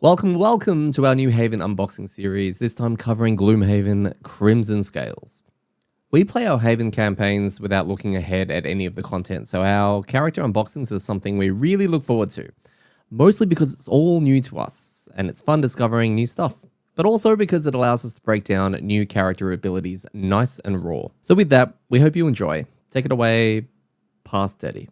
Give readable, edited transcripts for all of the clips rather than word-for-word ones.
Welcome to our new Haven unboxing series, this time covering Gloomhaven Crimson Scales. We play our Haven campaigns without looking ahead at any of the content, so our character unboxings is something we really look forward to. Mostly because it's all new to us, and it's fun discovering new stuff, but also because it allows us to break down new character abilities nice and raw. So with that, we hope you enjoy. Take it away, past Daddy.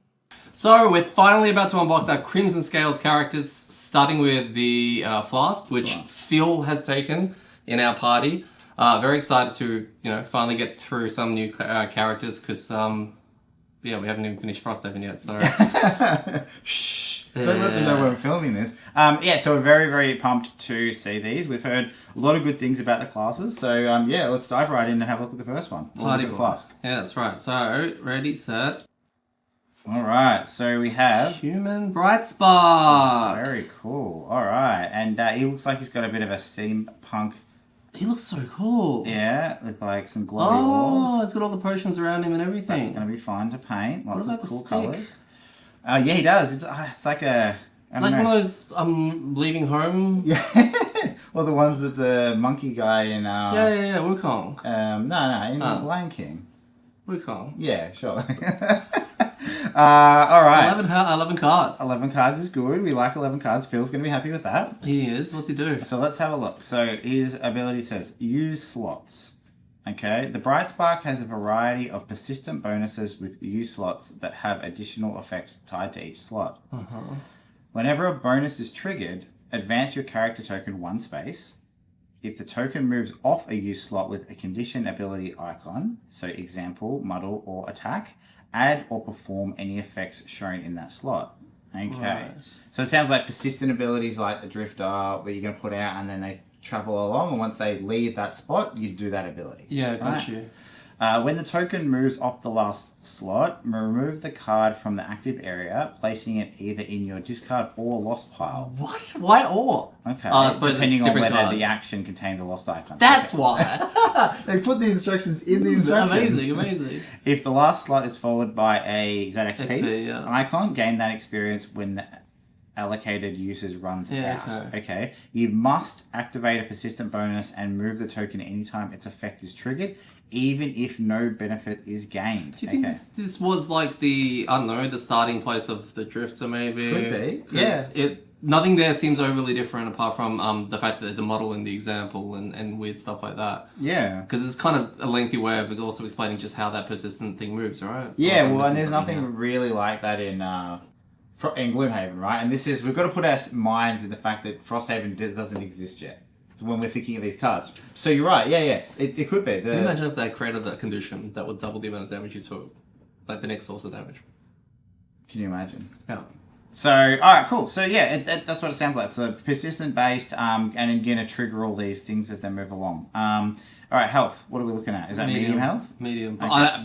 So we're finally about to unbox our Crimson Scales characters, starting with the Flask, which Phil has taken in our party. Very excited to, finally get through some new characters because, we haven't even finished Frosthaven yet, so... Shh! Don't let them know we're filming this. So we're very, very pumped to see these. We've heard a lot of good things about the classes, so let's dive right in and have a look at the first one. Party Flask. Yeah, that's right. So, ready, set... Alright, so we have... Human Bright Spark! Very cool. Alright, and he looks like he's got a bit of a steampunk... He looks so cool. Yeah, with like some glowy orbs. Oh, it's got all the potions around him and everything. That's going to be fun to paint. Lots of cool colours. Yeah, he does. It's like a... Like one of those, leaving home? Yeah. Well, the ones that the monkey guy in... Yeah, Wukong. In Lion King. Wukong. Yeah, sure. All right. 11 cards. 11 cards is good. We like 11 cards. Phil's going to be happy with that. He is. What's he do? So let's have a look. So his ability says, use slots. Okay. The Bright Spark has a variety of persistent bonuses with use slots that have additional effects tied to each slot. Whenever a bonus is triggered, advance your character token one space. If the token moves off a use slot with a condition ability icon, so example, muddle, or attack, add or perform any effects shown in that slot. Okay. Right. So it sounds like persistent abilities like the Drifter, where you're going to put out and then they travel along, and once they leave that spot, you do that ability. Yeah, got you. When the token moves off the last slot, remove the card from the active area, placing it either in your discard or lost pile. What? Why or? Okay. I suppose depending on whether cards. the action contains a lost icon. That's why. They put the instructions in the instructions. Amazing. If the last slot is followed by a ZXP icon, gain that experience when the allocated usage runs out. Okay. You must activate a persistent bonus and move the token anytime its effect is triggered, even if no benefit is gained. Do you think this was like the starting place of the Drifter maybe? Could be, yeah. Nothing there seems overly different apart from the fact that there's a model in the example and weird stuff like that. Yeah. Because it's kind of a lengthy way of also explaining just how that persistent thing moves, right? Yeah, and there's nothing really like that in Gloomhaven, right? And we've got to put our minds in the fact that Frosthaven doesn't exist yet. So when we're thinking of these cards. So you're right, yeah. It could be. Can you imagine if they created that condition that would double the amount of damage you took? Like the next source of damage. Can you imagine? Yeah. So, alright, cool. So yeah, that's what it sounds like. So persistent based, and I'm going to trigger all these things as they move along. Alright, health. What are we looking at? Is that medium health? Medium. Okay.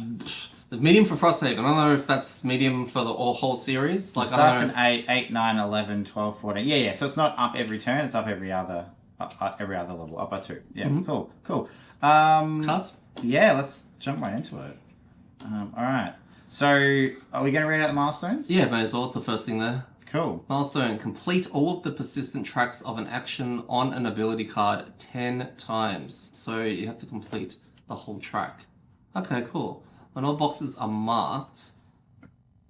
Medium for Frosthaven. I don't know if that's medium for the whole series. Like, I don't know. 8, 9, 11, 12, 14. Yeah. So it's not up every turn, it's up every other level, up by 2. Yeah, cool. Cards? Yeah, let's jump right into it. Alright. So, are we going to read out the milestones? Yeah, may as well. It's the first thing there. Cool. Milestone. Complete all of the persistent tracks of an action on an ability card 10 times. So you have to complete the whole track. Okay, cool. When all boxes are marked...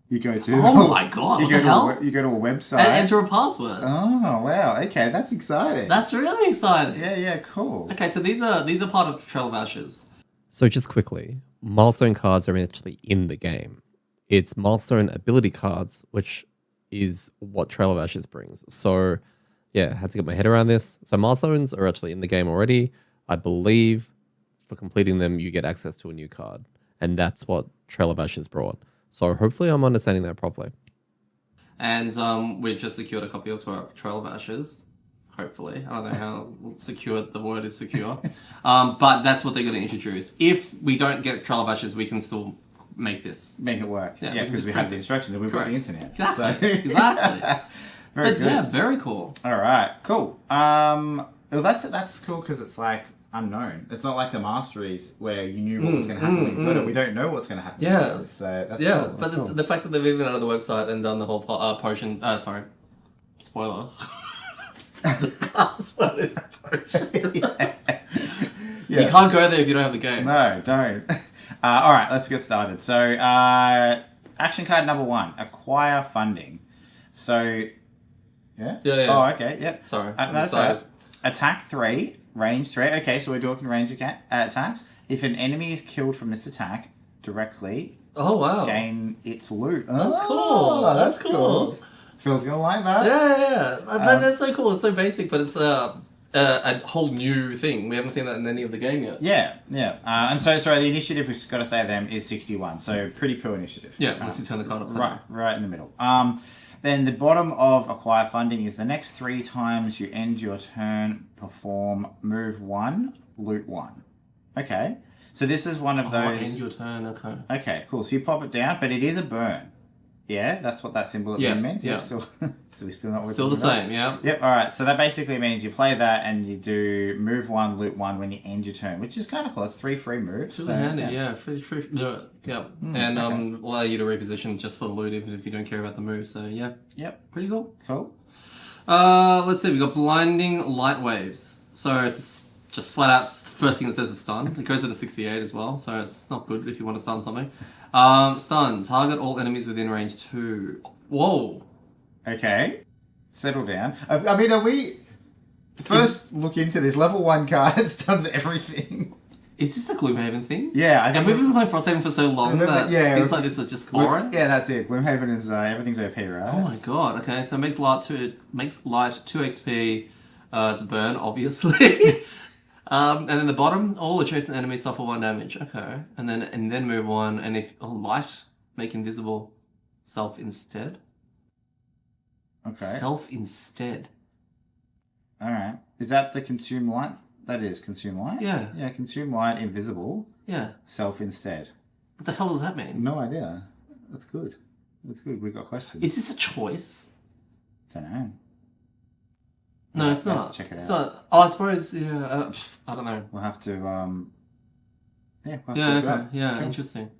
You go to... Oh my god, what the hell? You go to a website. And enter a password. Oh, wow. Okay, that's exciting. That's really exciting. Yeah, cool. Okay, so these are part of Trail of Ashes. So just quickly, milestone cards are actually in the game. It's milestone ability cards, which is what Trail of Ashes brings. So yeah, had to get my head around this. So milestones are actually in the game already. I believe for completing them, you get access to a new card. And that's what Trail of Ashes brought. So hopefully I'm understanding that properly. And we've just secured a copy of Trail of Ashes. Hopefully. I don't know how secure the word is secure. But that's what they're going to introduce. If we don't get Trail of Ashes, we can still make this. Make it work. Yeah, because we have the instructions and we've got the internet. Exactly. Exactly. Very good. Yeah, very cool. All right, cool. Well, that's cool because it's like unknown. It's not like the masteries where you knew what was going to happen when you put it. We don't know what's going to happen. Yeah. So that's cool. That's but cool. The fact that they've even out of the website and done the whole potion... spoiler. the password is potion. Yeah. You can't go there if you don't have the game. No, don't. All right, let's get started. So, action card number 1, acquire funding. So, yeah? Yeah. Oh, okay, yep. Sorry, I'm that's excited. right. Attack 3, range 3. Okay, so we're talking range attacks. If an enemy is killed from this attack directly, Oh wow, gain its loot. that's cool. That's cool. Phil's gonna like that. Yeah. That's so cool. It's so basic, but it's a whole new thing. We haven't seen that in any of the game yet. Yeah. And so, sorry, the initiative, we've got to say them, is 61. So, pretty cool initiative. Yeah, let's just turn the card upside down. Right in the middle. Then the bottom of acquire funding is the next 3 times you end your turn, perform move 1, loot 1. Okay. So this is one of those. End your turn. Okay. Okay, cool. So you pop it down, but it is a burn. Yeah, that's what that symbol at the end means. Yeah. So we're still not. Still the same. Yeah. Yep. All right. So that basically means you play that and you do move 1, loot 1 when you end your turn, which is kind of cool. It's 3 free moves. It's really handy. Yeah. Free. Yeah. And okay. allow you to reposition just for the loot, even if you don't care about the move. So yeah. Yep. Pretty cool. Cool. Let's see. We got blinding light waves. So it's just flat out first thing it says is stun. It goes at a 68 as well, so it's not good if you want to stun something. Stun. Target all enemies within range 2. Whoa. Okay. Settle down. I mean, are we first look into this level 1 card? It stuns everything. Is this a Gloomhaven thing? Yeah, I think. Have we been playing Frosthaven for so long that things like this are just foreign? Yeah, that's it. Gloomhaven is everything's OP, right? Oh my god. Okay, so it makes light 2 XP to burn, obviously. And then the bottom, all adjacent enemies suffer 1 damage. Okay. And then move 1, and if light, make invisible self instead. Okay. Self instead. Alright. Is that the consume light? That is consume light? Yeah. Yeah, consume light, invisible, Yeah. self instead. What the hell does that mean? No idea. That's good. That's good. We've got questions. Is this a choice? Don't know. No, it's We'll have not. to check it It's out. not. Oh, I suppose. Yeah. I don't know. We'll have to yeah, we'll have to Yeah. look it Okay. up. Yeah. Cool. Interesting.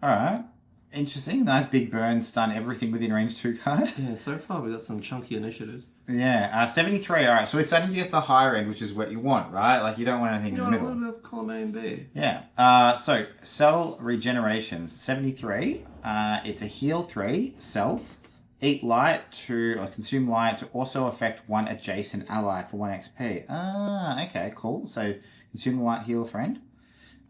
Alright. Interesting. Nice big burn, stun everything within range 2 card. Yeah. So far, we got some chunky initiatives. Yeah, 73. Alright, so we're starting to get the higher end, which is what you want, right? Like, you don't want anything You in know, the a middle. little bit of column A and B. Yeah. So, cell regenerations. 73. It's a heal 3, self. Eat light or consume light to also affect 1 adjacent ally for 1 XP. Okay, cool. So, consume light, heal a friend.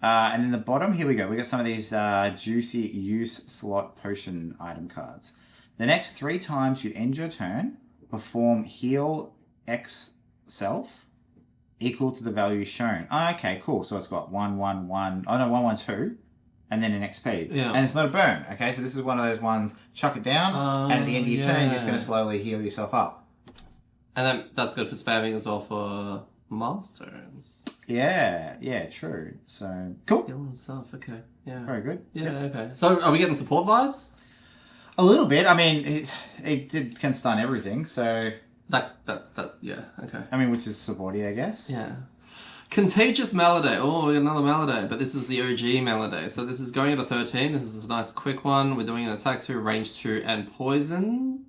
And then the bottom, here we go. We got some of these juicy use slot potion item cards. The next 3 times you end your turn, perform heal X self equal to the value shown. Okay, cool. So it's got 1, 1, 1. Oh no, 1, 1, 2. And then an XP. Yeah. And it's not a burn. Okay, so this is one of those ones, chuck it down, and at the end of your turn, you're just going to slowly heal yourself up. And then that's good for spamming as well for milestones. Yeah, true. So, cool. Heal himself. Okay. Yeah. Very good. Yeah. Okay. So are we getting support vibes? A little bit. I mean, it can stun everything, so... That. Yeah. Okay. I mean, which is supporty, I guess. Yeah. Contagious Malady. Oh, we got another Malady, but this is the OG Malady. So this is going at a 13. This is a nice quick one. We're doing an attack 2, range 2, and poison.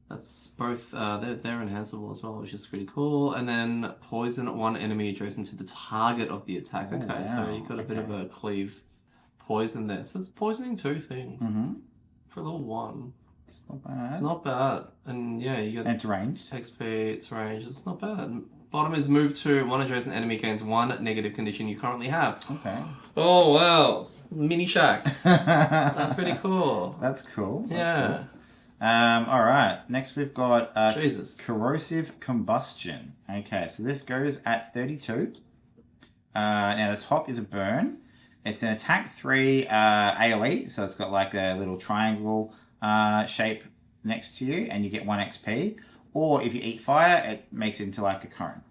That's both, they're enhanceable as well, which is pretty cool. And then poison 1 enemy adjacent to the target of the attack. Oh, Okay, wow. so you've got a bit of a cleave poison there. So it's poisoning 2 things Mm-hmm. for a little 1. It's not bad. Not bad. And yeah, you get And it's ranged. XP, it's range. It's not bad. Bottom is move 2. 1 adjacent enemy gains 1 negative condition you currently have. Okay. Oh, wow. Mini Shack. That's pretty cool. That's cool. Yeah. All right. Next, we've got Jesus. corrosive combustion. Okay, so this goes at 32. Now the top is a burn. It's an attack 3 AOE, so it's got like a little triangle shape next to you, and you get 1 XP. Or if you eat fire, it makes it into like a current.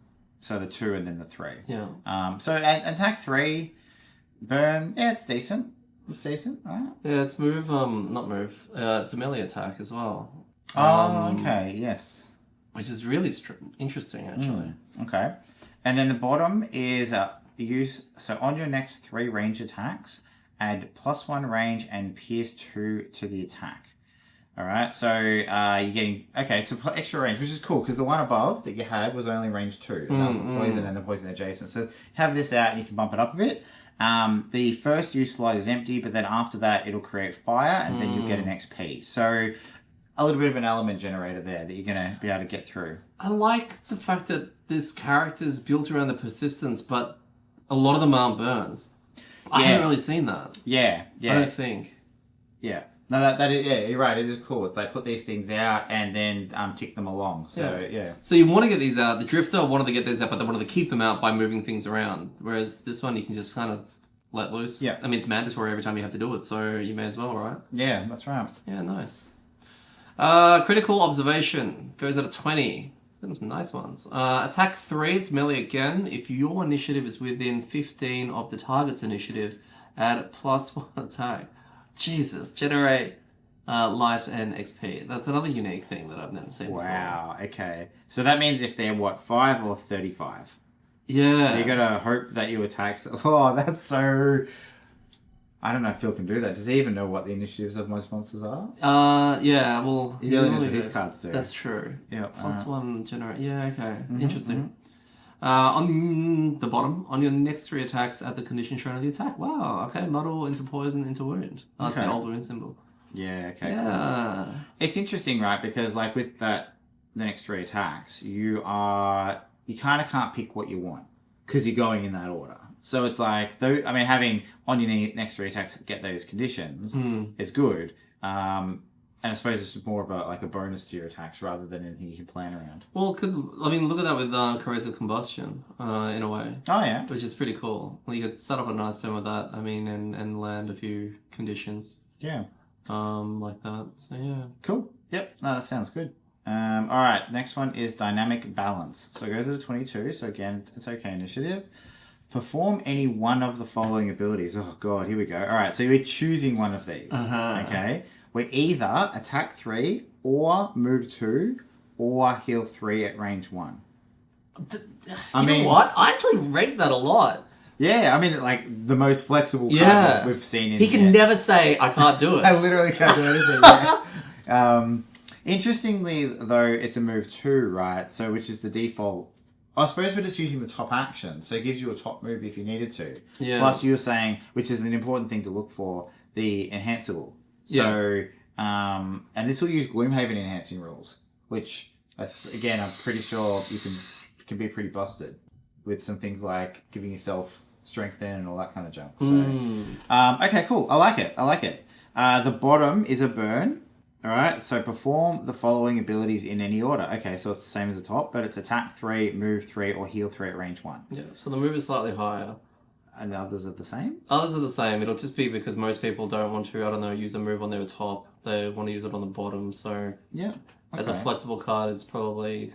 So the 2 and then the 3. Yeah. So attack 3, burn. Yeah, it's decent. It's decent, right? Yeah, it's move, not move. It's a melee attack as well. Oh, okay, yes. Which is really interesting, actually. Okay. And then the bottom is use, so on your next 3 range attacks, add +1 range and pierce 2 to the attack. All right, so you're getting so extra range, which is cool because the one above that you had was only range 2, and that was the poison and the poison adjacent. So have this out, and you can bump it up a bit. The first use slot is empty, but then after that, it'll create fire, and then you'll get an XP. So a little bit of an element generator there that you're gonna be able to get through. I like the fact that this character's built around the persistence, but a lot of them aren't burns. I haven't really seen that. Yeah. I don't think. Yeah. No, that is, you're right. It is cool. It's like put these things out and then tick them along. So, yeah. So you want to get these out. The Drifter wanted to get these out, but they wanted to keep them out by moving things around. Whereas this one, you can just kind of let loose. Yeah. I mean, it's mandatory every time you have to do it, so you may as well, right? Yeah, that's right. Yeah, nice. Critical Observation goes at a 20. Got some nice ones. Attack 3, it's melee again. If your initiative is within 15 of the target's initiative, add +1 attack. Jesus, generate light and XP. That's another unique thing that I've never seen before. Wow, okay. So that means if they're, 5 or 35? Yeah. So you gotta hope that you attack... Oh, that's so... I don't know if Phil can do that. Does he even know what the initiatives of most monsters are? Yeah, well... He really knows what his cards do. That's true. Yeah. +1 generate... Yeah, okay. Interesting. On the bottom, on your next 3 attacks, add the condition shown on the attack. Wow, okay. Muddle into poison into wound. That's the old wound symbol. Yeah, okay. Yeah. It's interesting, right? Because like with the next 3 attacks, you kind of can't pick what you want because you're going in that order. So it's like, having on your next 3 attacks get those conditions is good. And I suppose it's more of a bonus to your attacks rather than anything you can plan around. Well, look at that with corrosive combustion, in a way. Oh, yeah. Which is pretty cool. Well, you could set up a nice turn with that, and land a few conditions. Yeah. Like that. So, yeah. Cool. Yep. No, that sounds good. All right. Next one is Dynamic Balance. So it goes to 22. So again, it's okay initiative. Perform any one of the following abilities. Oh, God. Here we go. All right. So you're choosing one of these. Okay. We either attack 3 or move 2 or heal 3 at range 1. You know what? I actually rate that a lot. Yeah, like the most flexible card that we've seen in He can never say, I can't do it. I literally can't do anything. Yeah. Interestingly, though, it's a move 2, right? So, which is the default. I suppose we're just using the top action. So it gives you a top move if you needed to. Yeah. Plus, you're saying, which is an important thing to look for, the enhanceable. So, and this will use Gloomhaven enhancing rules, which, again, I'm pretty sure you can be pretty busted with some things like giving yourself strength in and all that kind of junk. So, okay, cool. I like it. The bottom is a burn. All right. So perform the following abilities in any order. Okay, so it's the same as the top, but it's attack 3, move 3, or heal 3 at range 1. Yeah. So the move is slightly higher. And the others are the same? Others are the same. It'll just be because most people don't want to, use a move on their top. They want to use it on the bottom. So yeah, as a flexible card, it's probably...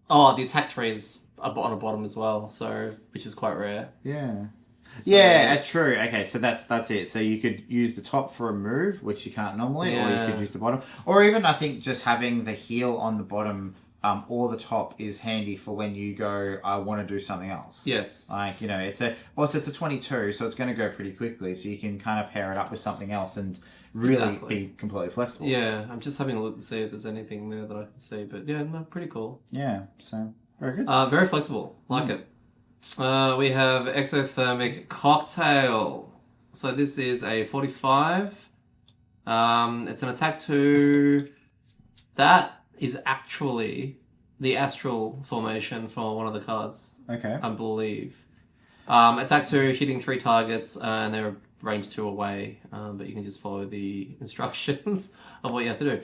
Oh, the attack 3 is on a bottom as well, so which is quite rare. Yeah. So, true. Okay, so that's it. So you could use the top for a move, which you can't normally, or you could use the bottom. Or even, I think, just having the heal on the bottom or the top is handy for when you go, I want to do something else. Yes. Like, it's a 22, so it's going to go pretty quickly, so you can kind of pair it up with something else and really be completely flexible. Yeah, I'm just having a look to see if there's anything there that I can see, but yeah, no, pretty cool. Yeah, so very good. Very flexible. Like it. We have Exothermic Cocktail. So this is a 45. It's an attack 2. That is actually the astral formation for one of the cards. Okay. I believe. Attack 2, hitting 3 targets, and they're range 2 away, but you can just follow the instructions of what you have to do.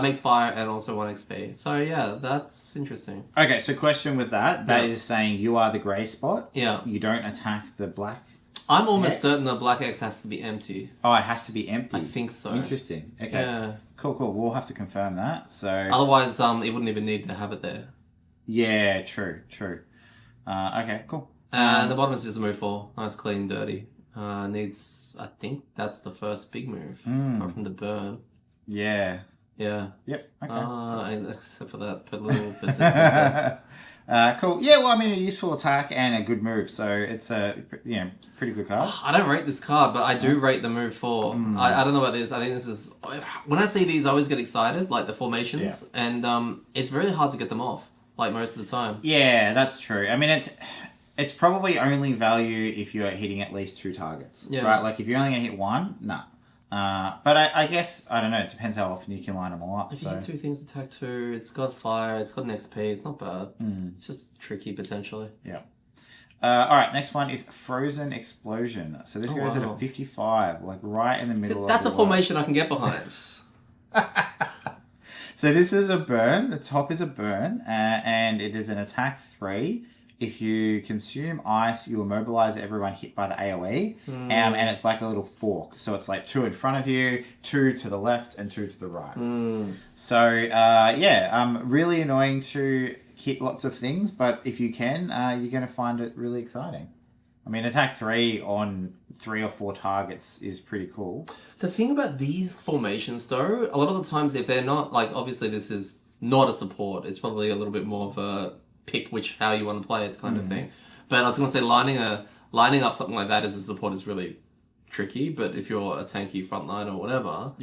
Makes fire and also 1 XP. So yeah, that's interesting. Okay, so question with that. That is saying you are the grey spot. Yeah. You don't attack the black. I'm almost certain the black X has to be empty. Oh, it has to be empty. I think so. Interesting. Okay. Yeah. Cool. We'll have to confirm that. So otherwise, it wouldn't even need to have it there. Yeah, true. Okay, cool. And the bottom is just a move 4. Nice, clean, dirty. Needs, I think that's the first big move. Apart from the burn. Yeah. Yeah. Yep. Okay. Except for that little persistent bit. Cool. Yeah. Well, I mean, a useful attack and a good move, so it's a pretty good card. I don't rate this card, but I do rate the move 4. I don't know about this. I think this is when I see these, I always get excited, like the formations, and it's very hard to get them off, like most of the time. Yeah, that's true. I mean, it's probably only value if you're hitting at least 2 targets, right? Like if you're only gonna hit 1, no. But I guess, I don't know, it depends how often you can line them all up. If you hit 2 things, attack 2, it's got fire, it's got an XP, it's not bad. It's just tricky potentially. Yeah. Alright, next one is Frozen Explosion. So this goes at a 55, like right in the middle that's a formation I can get behind. So this is a burn, the top is a burn, and it is an attack 3. If you consume ice, you immobilize everyone hit by the AoE, and it's like a little fork. So it's like 2 in front of you, 2 to the left, and 2 to the right. So, really annoying to hit lots of things, but if you can, you're going to find it really exciting. I mean, attack 3 on 3 or 4 targets is pretty cool. The thing about these formations, though, a lot of the times if they're not, like, obviously this is not a support, it's probably a little bit more of a pick how you want to play it kind of thing. But I was going to say lining up something like that as a support is really tricky. But if you're a tanky frontline or whatever,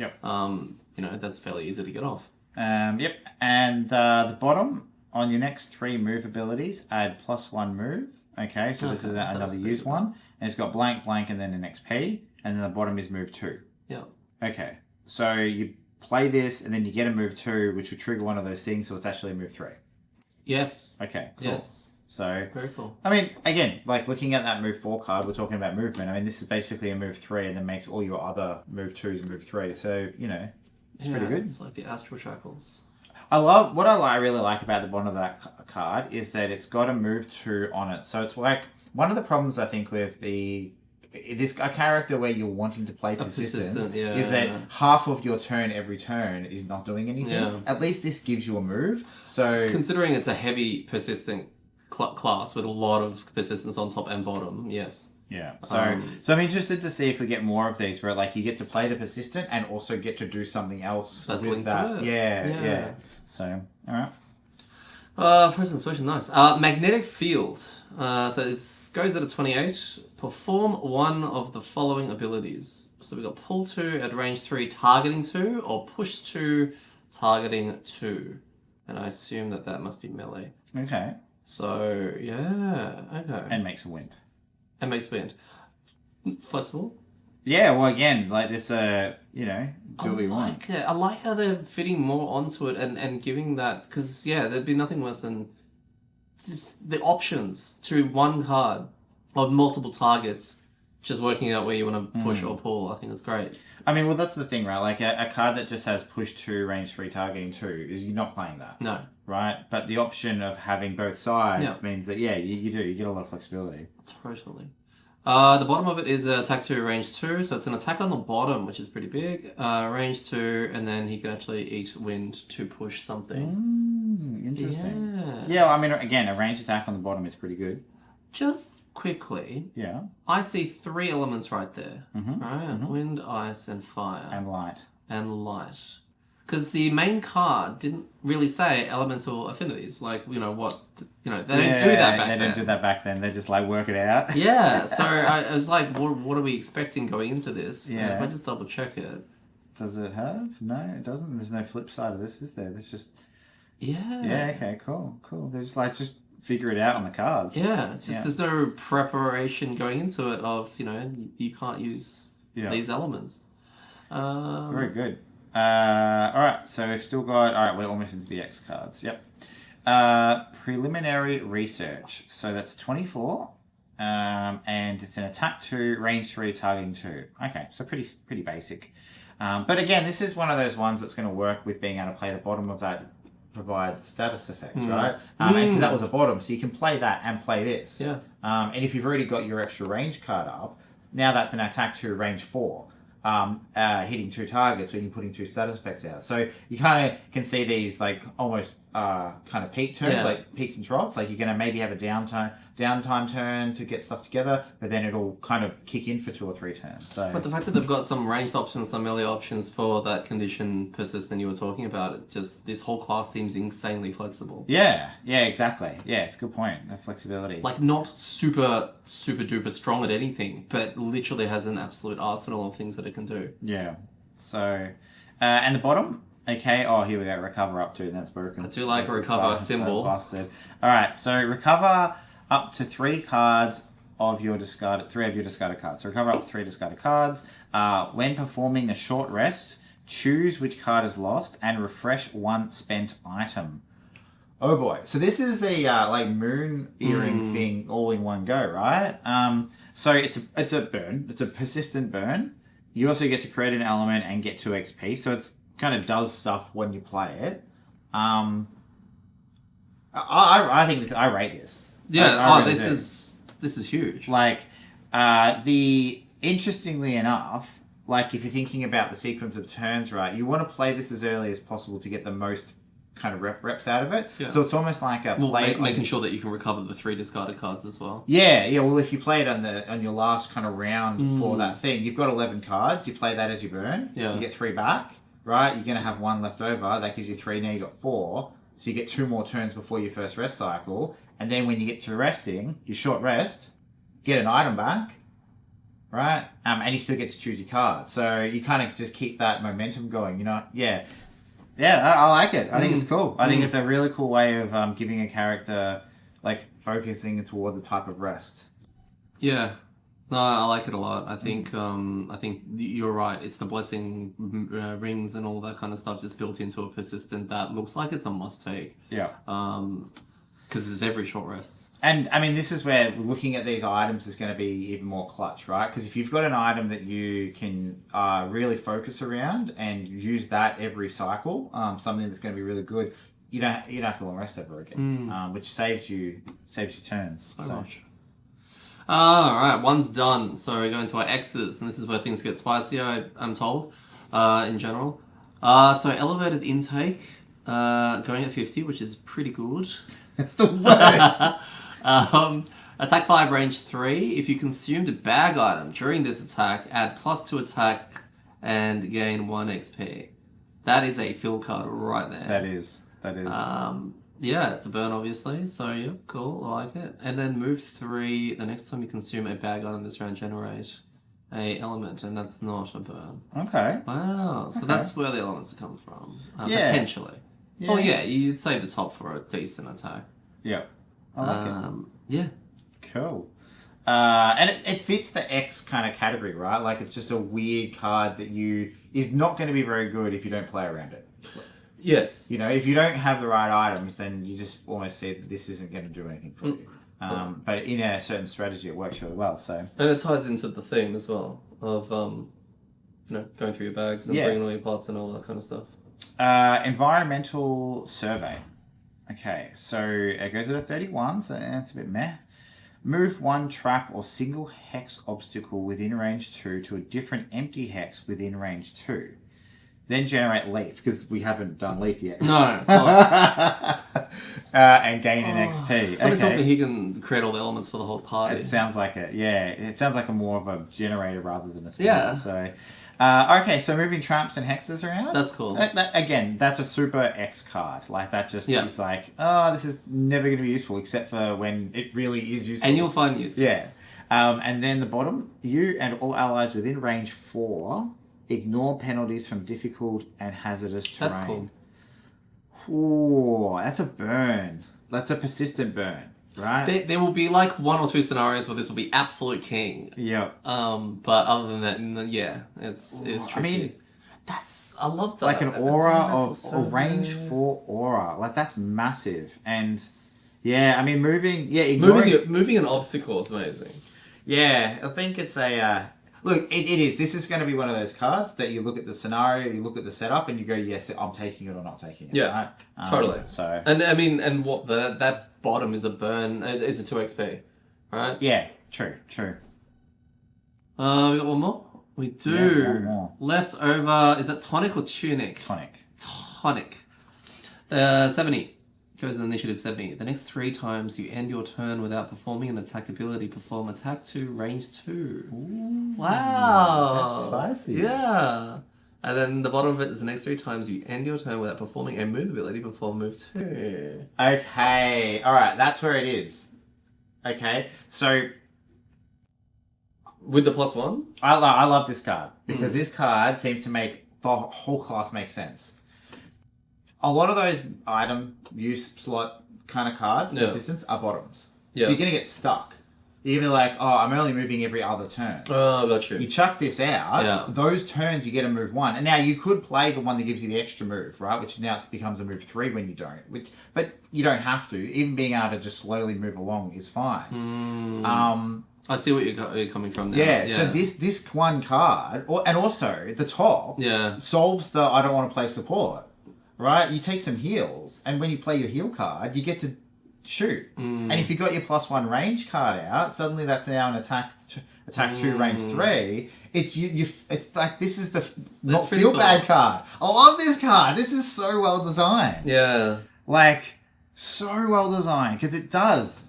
that's fairly easy to get off. Yep. And the bottom on your next 3 move abilities, add +1 move. Okay, so this is another use one, and it's got blank, blank, and then an XP, and then the bottom is move 2. Yeah. Okay, so you play this, and then you get a move 2, which will trigger one of those things, so it's actually a move 3. Yes. Okay, cool. Yes. So, very cool. I mean, again, like looking at that move 4 card, we're talking about movement. I mean, this is basically a move 3 and then makes all your other move 2s move 3. So, it's pretty good. It's like the astral shackles. I really like about the bottom of that card is that it's got a move 2 on it. So it's like one of the problems I think with a character where you're wanting to play persistent is that half of your turn every turn is not doing anything. Yeah. At least this gives you a move. So considering it's a heavy persistent class with a lot of persistence on top and bottom, yes. Yeah. So I'm interested to see if we get more of these where like you get to play the persistent and also get to do something else that's with linked that. To it. Yeah. So all right. Frozen Explosion, nice. Magnetic Field. So it goes at a 28. Perform one of the following abilities. So we've got pull 2 at range 3, targeting 2, or push 2, targeting 2. And I assume that must be melee. Okay. So, yeah, okay. And makes a wind. And makes wind. Flexible? Yeah, well, again, like this, do what you want. I like how they're fitting more onto it and giving that, because, there'd be nothing worse than just the options to one card of multiple targets, just working out where you want to push or pull. I think it's great. I mean, well, that's the thing, right? Like a card that just has push 2, range 3, targeting 2, is you're not playing that. No. Right? But the option of having both sides means that, you do. You get a lot of flexibility. Totally. The bottom of it is attack 2, range 2, so it's an attack on the bottom, which is pretty big. Range 2, and then he can actually eat wind to push something. Interesting. Yeah, well, I mean, again, a ranged attack on the bottom is pretty good. Just quickly, I see 3 elements right there. Right? Wind, ice, and fire. And light. Because the main card didn't really say elemental affinities. Like, they don't do that back then. They didn't do that back then. They just, work it out. Yeah, so I was like, what are we expecting going into this? Yeah. If I just double check it. Does it have? No, it doesn't. There's no flip side of this, is there? There's just... Yeah. Yeah, okay, cool. There's, just figure it out on the cards. Yeah, it's just there's no preparation going into it of, you can't use these elements. Very good. Alright, so we've still got... Alright, we're almost into the X cards. Yep. Preliminary Research. So that's 24. And it's an attack 2, range 3, targeting 2. Okay, so pretty basic. But again, this is one of those ones that's going to work with being able to play the bottom of that, provide status effects, right? Because that was a bottom, so you can play that and play this. Yeah. And if you've already got your extra range card up, now that's an attack 2, range 4. Hitting 2 targets, so you're putting 2 status effects out. So you kind of can see these almost kind of peak turns, like peaks and troughs. Like you're going to maybe have a downtime turn to get stuff together, but then it'll kind of kick in for 2 or 3 turns. So, but the fact that they've got some ranged options, some melee options for that condition persistent you were talking about, it just this whole class seems insanely flexible. Yeah, exactly. Yeah, it's a good point. The flexibility. Like not super duper strong at anything, but literally has an absolute arsenal of things that it can do. Yeah. So, and the bottom. Okay, oh, here we go. Recover up to, that's broken. I do like a recover symbol. Busted. All right, so recover up to 3 cards of your discarded, 3 of your discarded cards. So recover up to 3 discarded cards. When performing a short rest, choose which card is lost and refresh 1 spent item. Oh boy. So this is the like moon earring thing all in one go, right? So it's a burn. It's a persistent burn. You also get to create an element and get 2 XP. So it's kind of does stuff when you play it. I think this. I rate this. Yeah. I really this is huge. Like interestingly enough, like if you're thinking about the sequence of turns, right, you want to play this as early as possible to get the most kind of reps out of it. Yeah. So it's almost like a play making sure that you can recover the 3 discarded cards as well. Yeah. Well, if you play it on your last kind of round for that thing, you've got 11 cards. You play that as you burn. Yeah. You get 3 back. Right, you're going to have 1 left over. That gives you 3. Now you got 4. So you get 2 more turns before your first rest cycle. And then when you get to resting, you short rest, get an item back, right? And you still get to choose your card. So you kind of just keep that momentum going. You know, yeah, I like it. I think it's cool. I think it's a really cool way of giving a character like focusing towards a type of rest. Yeah. No, I like it a lot. I think you're right. It's the blessing rings and all that kind of stuff just built into a persistent that looks like it's a must take. Yeah. Because it's every short rest. And I mean, this is where looking at these items is going to be even more clutch, right? Because if you've got an item that you can really focus around and use that every cycle, something that's going to be really good, you don't have to long rest ever again, which saves you turns. So much. Alright, 1's done. So we're going to our X's, and this is where things get spicier, I'm told, in general. So elevated intake, going at 50, which is pretty good. It's the worst. Attack 5, range 3. If you consumed a bag item during this attack, add +2 attack and gain 1 XP. That is a fill card right there. That is. Yeah, it's a burn, obviously. So, yeah, cool. I like it. And then move 3. The next time you consume a bag item this round, generate a element, and that's not a burn. Okay. Wow. So that's where the elements are coming from. Yeah. Potentially. Yeah. Oh, yeah, you'd save the top for a decent attack. Yeah. I like it. Yeah. Cool. And it fits the X kind of category, right? Like, it's just a weird card that is not going to be very good if you don't play around it. Yes. You know, if you don't have the right items, then you just almost see that this isn't going to do anything for you. But in a certain strategy, it works really well. So. And it ties into the theme as well of, going through your bags and bringing all your pots and all that kind of stuff. Environmental survey. Okay, so it goes at a 31, so that's a bit meh. Move 1 trap or single hex obstacle within range 2 to a different empty hex within range 2. Then generate leaf, because we haven't done leaf yet. No, of course. And gain an XP. Somebody tells me he can create all the elements for the whole party. It sounds like it, yeah. It sounds like a more of a generator rather than a spell. Yeah. So, okay, so moving traps and hexes around. That's cool. Again, that's a super X card. Like, that just is like, this is never going to be useful, except for when it really is useful. And you'll find uses. Yeah. And then the bottom, you and all allies within range 4 ignore penalties from difficult and hazardous terrain. That's cool. Ooh, that's a burn. That's a persistent burn, right? There will be like 1 or 2 scenarios where this will be absolute king. Yep. But other than that, yeah, it's tricky. I mean, I love that. Like an aura of a range 4 aura. Like, that's massive. And yeah, I mean, moving an obstacle is amazing. Yeah, I think it's a look, it is. This is going to be one of those cards that you look at the scenario, you look at the setup, and you go, yes, I'm taking it or not taking it. Yeah, right? totally. So, and I mean, and what that bottom is a burn. It's a 2 XP, right? Yeah, true. We got one more. We do. Yeah, one more. Left over. Is that tonic or tunic? Tonic. 70. Goes in initiative 70. The next 3 times you end your turn without performing an attack ability, perform attack 2, range 2. Ooh, Wow. that's spicy. Yeah. And then the bottom of it is the next 3 times you end your turn without performing a move ability, perform move 2. Okay, all right, that's where it is. Okay, so With the +1? I love this card because this card seems to make the whole class make sense. A lot of those item use slot kind of cards, resistance, are bottoms. Yeah. So you're going to get stuck. You're going to be like, oh, I'm only moving every other turn. Oh, got you. You chuck this out, Yeah. those turns you get a move 1. And now you could play the one that gives you the extra move, right? Which now becomes a move 3 when you don't. But you don't have to. Even being able to just slowly move along is fine. I see what you're coming from now. Yeah, so this one card, and also the top, solves the I don't want to play support, right? You take some heals, and when you play your heal card, you get to shoot. And if you got your +1 range card out, suddenly that's now an attack 2, range 3. It's It's like this is the not feel bad card. I love this card. This is so well designed. Yeah. Like so well designed because it does.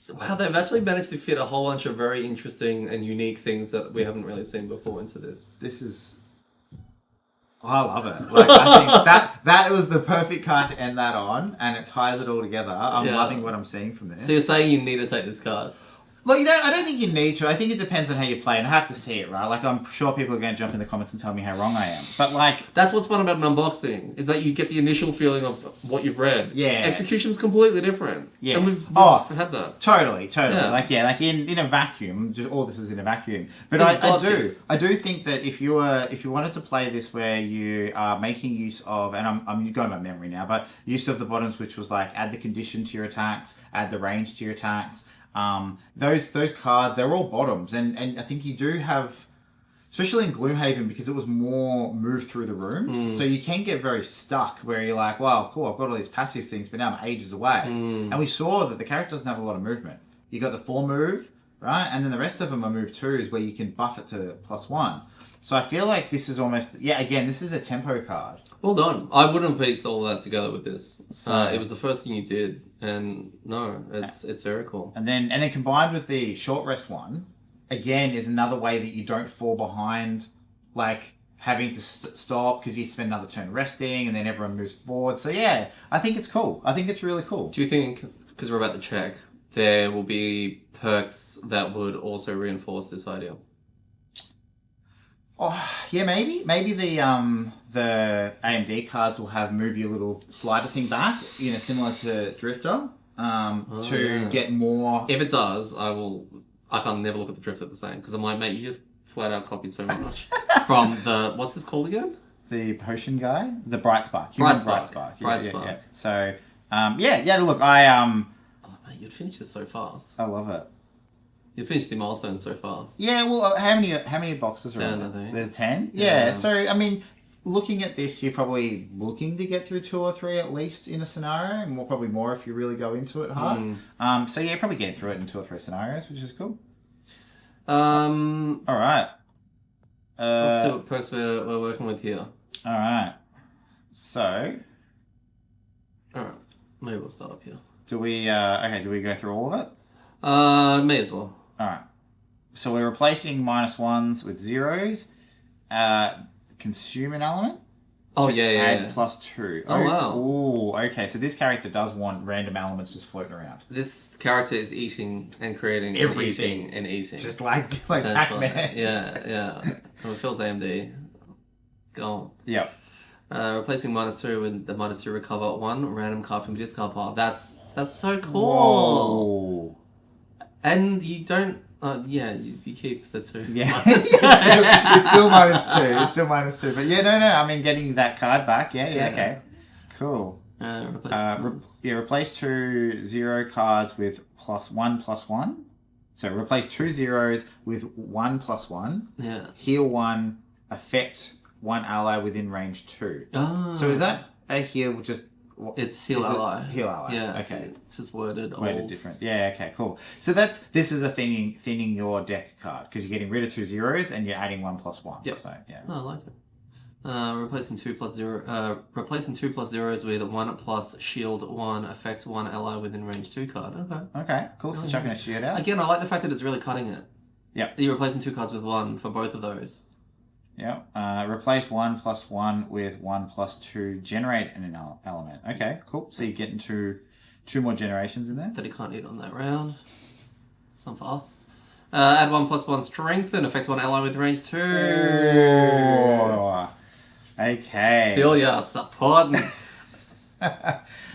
Wow, they've actually managed to fit a whole bunch of very interesting and unique things that we haven't really seen before into this. This is... I love it. Like, I think that was the perfect card to end that on, and it ties it all together. I'm loving what I'm seeing from this. So you're saying you need to take this card? Look, I don't think you need to. I think it depends on how you play, and I have to see it, right? Like, I'm sure people are going to jump in the comments and tell me how wrong I am. But, like... That's what's fun about an unboxing, is that you get the initial feeling of what you've read. Yeah. Execution's completely different. Yeah. And we've had that. Totally. Yeah. Like in a vacuum, just all this is in a vacuum. But I do think that if you wanted to play this where you are making use of, and I'm going by memory now, but use of the bottoms, which was like add the condition to your attacks, add the range to your attacks. Those cards, they're all bottoms, and I think you do have, especially in Gloomhaven, because it was more move through the rooms, so you can get very stuck where you're like, well, cool, I've got all these passive things, but now I'm ages away. And we saw that the character doesn't have a lot of movement. You got the 4 move, right? And then the rest of them are move 2s where you can buff it to +1. So I feel like this is almost, again, this is a tempo card. Well done. I wouldn't have pieced all that together with this. So, it was the first thing you did, and no, it's very cool. And then combined with the short rest one, again, is another way that you don't fall behind, like having to stop because you spend another turn resting, and then everyone moves forward. So yeah, I think it's cool. I think it's really cool. Do you think, because we're about to check, there will be perks that would also reinforce this idea? Oh, yeah, maybe. Maybe the AMD cards will have move your little slider thing back, similar to Drifter, get more. If it does, I can never look at the Drifter the same, because I'm like, mate, you just flat out copied so much from the, what's this called again? The potion guy? The Bright Spark. Bright Spark. Yeah. So, look, Oh, mate, you'd finish this so fast. I love it. You finished the Milestones so fast. Yeah, well, how many boxes are 10, there? I think. There's 10? Yeah. So, I mean, looking at this, you're probably looking to get through 2 or 3 at least in a scenario, and probably more if you really go into it hard. So, yeah, probably getting through it in 2 or 3 scenarios, which is cool. All right. Let's see what perks we're working with here. All right. So, All right. Maybe we'll start up here. do we go through all of it? May as well. All right. So we're replacing -1s with 0s. Consume an element. Oh, to yeah. add +2. Oh, wow. Oh, okay. So this character does want random elements just floating around. This character is eating and creating Everything. and eating. Just like Essentially. Pac-Man. Yeah. And it feels AMD. It's gone. Yep. Replacing -2 with the -2 recover 1 random card from your discard pile. That's so cool. Whoa. And you don't. You keep the 2. Yeah. it's still -2. It's still -2. But yeah, no. I mean, getting that card back. Yeah. Okay. Cool. Replace 2 0 cards with +1/+1. So replace 2 0s with 1/+1. Yeah. Heal 1. Affect 1 ally within range 2. Oh. So is that a heal just... It's heal ally. Heal ally. Yeah. Okay. It's just worded different. Yeah. Okay. Cool. So this is a thinning your deck card because you're getting rid of 2 0s and you're adding 1/+1. Yep. So yeah. No, I like it. Replacing 2+0s with 1+ shield 1, affect 1 ally within range 2 card. Okay. Okay, cool. So chucking a shield out. Again, I like the fact that it's really cutting it. Yep. You're replacing 2 cards with 1 for both of those. Yep. Replace 1+1 with 1+2. Generate an element. Okay, cool. So you're getting two more generations in there. That he can't eat on that round. It's not for us. Add 1+1 strengthen, affect 1 ally with range 2. Oh, okay. Feel ya, supporting.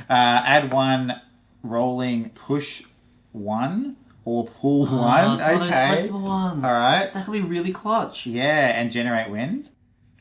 Add 1 rolling push 1 or pull 1. It's okay. one of those flexible ones. All right. That could be really clutch. Yeah, and generate wind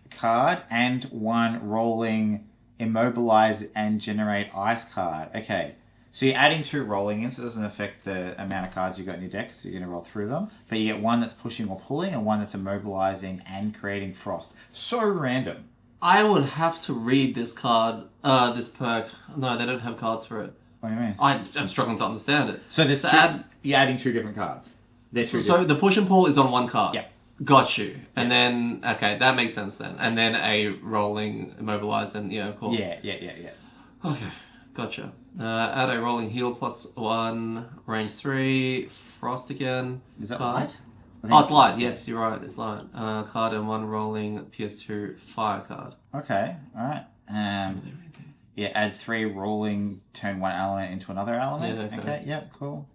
card and 1 rolling immobilize and generate ice card. Okay. So you're adding 2 rolling in, so it doesn't affect the amount of cards you've got in your deck, so you're going to roll through them. But you get 1 that's pushing or pulling and 1 that's immobilizing and creating frost. So random. I would have to read this card, this perk. No, they don't have cards for it. What do you mean? I'm struggling to understand it. So there's you're adding 2 different cards. So the push and pull is on 1 card. Yeah. Got you. And then, okay, that makes sense then. And then a rolling immobilize and, yeah, of course. Yeah. Okay, gotcha. Add a rolling heal +1, range 3, frost again. Is that card. light? Oh, it's light. Yes, you're right. It's light. Card and 1 rolling PS2 fire card. Okay, alright. Yeah, add 3 rolling, turn 1 element into another element. Yeah, okay. Yep, cool.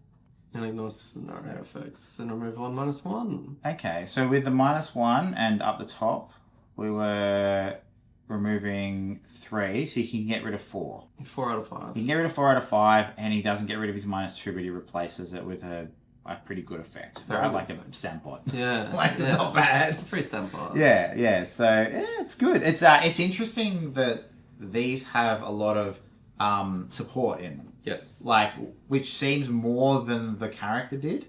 And ignore scenario effects and remove 1 -1. Okay, so with the -1 and up the top, we were removing 3, so you can get rid of 4. 4 out of 5. You can get rid of 4 out of 5, and he doesn't get rid of his -2, but he replaces it with a pretty good effect. I like a standpoint. Yeah. Like, not bad. It's a free standpoint. Yeah. So it's good. It's interesting that these have a lot of support in them. Yes. Like, which seems more than the character did.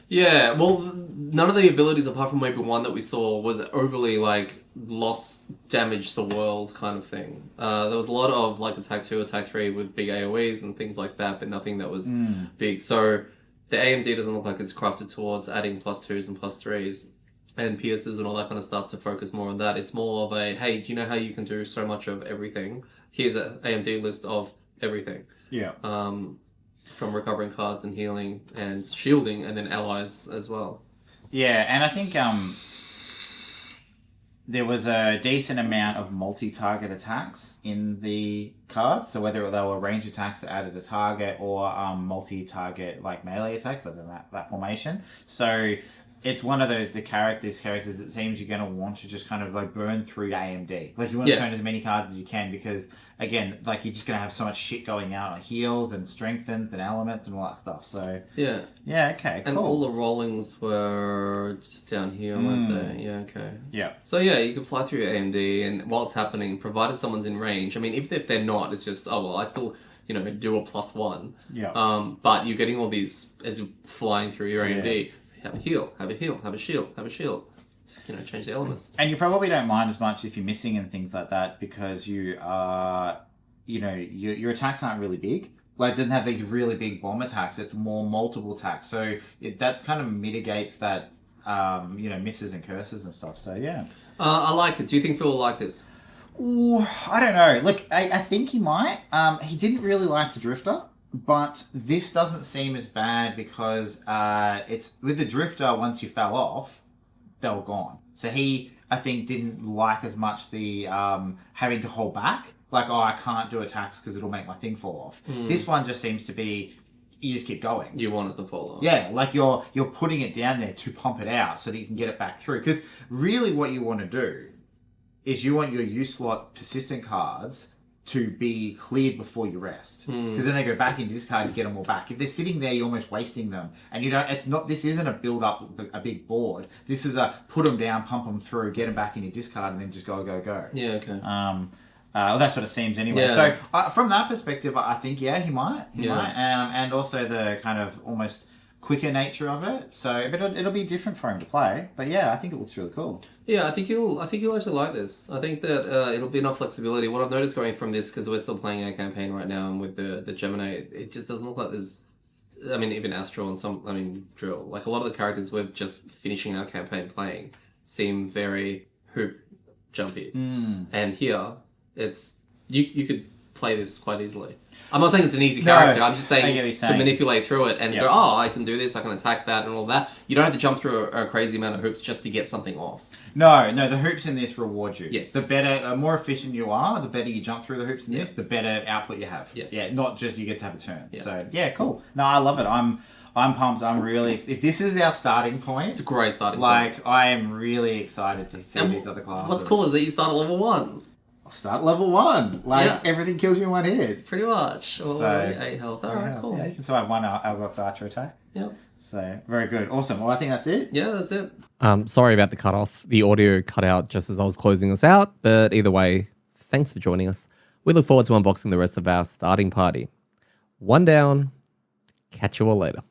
Yeah, well, none of the abilities apart from maybe one that we saw was overly like loss, damage the world kind of thing. There was a lot of like attack 2, attack 3 with big AoEs and things like that, but nothing that was big. So the AMD doesn't look like it's crafted towards adding +2s and +3s and pierces and all that kind of stuff to focus more on that. It's more of a, hey, do you know how you can do so much of everything? Here's an AMD list of everything. Yeah. From recovering cards and healing and shielding and then allies as well. Yeah, and I think there was a decent amount of multi-target attacks in the cards. So whether they were range attacks that added a target or multi-target like melee attacks, like that formation. So it's one of those characters, it seems you're going to want to just kind of like burn through AMD. Like you want to turn as many cards as you can because, again, like you're just going to have so much shit going out, like heals and strengthens and elements and all that stuff. So yeah, okay, cool. And all the rollings were just down here, weren't they? Yeah, okay. Yeah. So yeah, you can fly through AMD and while it's happening, provided someone's in range, I mean, if they're not, it's just, oh, well, I still, do a +1. Yeah. But you're getting all these as you're flying through your AMD. Yeah. Have a heal, have a heal, have a shield, have a shield. Change the elements. And you probably don't mind as much if you're missing and things like that because you are, your attacks aren't really big. Like, it doesn't have these really big bomb attacks. It's more multiple attacks. So that kind of mitigates that, misses and curses and stuff. So, yeah. I like it. Do you think Phil will like this? Ooh, I don't know. Look, I think he might. He didn't really like the Drifter. But this doesn't seem as bad because it's with the Drifter, once you fell off, they were gone. So he, I think, didn't like as much the having to hold back. Like, oh, I can't do attacks because it'll make my thing fall off. This one just seems to be, you just keep going. You want it to fall off. Yeah, like you're putting it down there to pump it out so that you can get it back through. Because really what you want to do is you want your U-slot persistent cards to be cleared before you rest. Because then they go back into discard and get them all back. If they're sitting there, you're almost wasting them. And this isn't a build up a big board. This is a put them down, pump them through, get them back in your discard, and then just go. Yeah, okay. Well, that's what it seems anyway. Yeah. So from that perspective, I think, yeah, he might. He might. And also the kind of almost quicker nature of it. So but it'll be different for him to play. But yeah, I think it looks really cool. Yeah, I think you'll actually like this. I think that it'll be enough flexibility. What I've noticed going from this, because we're still playing our campaign right now, and with the Gemini, it just doesn't look like there's. I mean, even Astral and Drill. Like a lot of the characters we're just finishing our campaign playing seem very jump here. And here, it's you could play this quite easily. I'm not saying it's an easy character. I'm just saying to manipulate through it and go, oh, I can do this, I can attack that and all that. You don't have to jump through a crazy amount of hoops just to get something off. No, the hoops in this reward you. Yes. The better, more efficient you are, the better you jump through the hoops in this, the better output you have. Yes. Yeah, not just you get to have a turn. Yeah. So, yeah, cool. No, I love it. I'm pumped. I'm really if this is our starting point. It's a great starting point. I am really excited to see these other classes. What's cool is that you start at level 1. Start level 1. Everything kills you in one hit. Pretty much. Well, so, 8 health. Alright, cool. Yeah, you can still have one Algox Archer attack. Yep. So, very good. Awesome. Well, I think that's it. Yeah, that's it. Sorry about the cutoff. The audio cut out just as I was closing us out, but either way, thanks for joining us. We look forward to unboxing the rest of our starting party. One down. Catch you all later.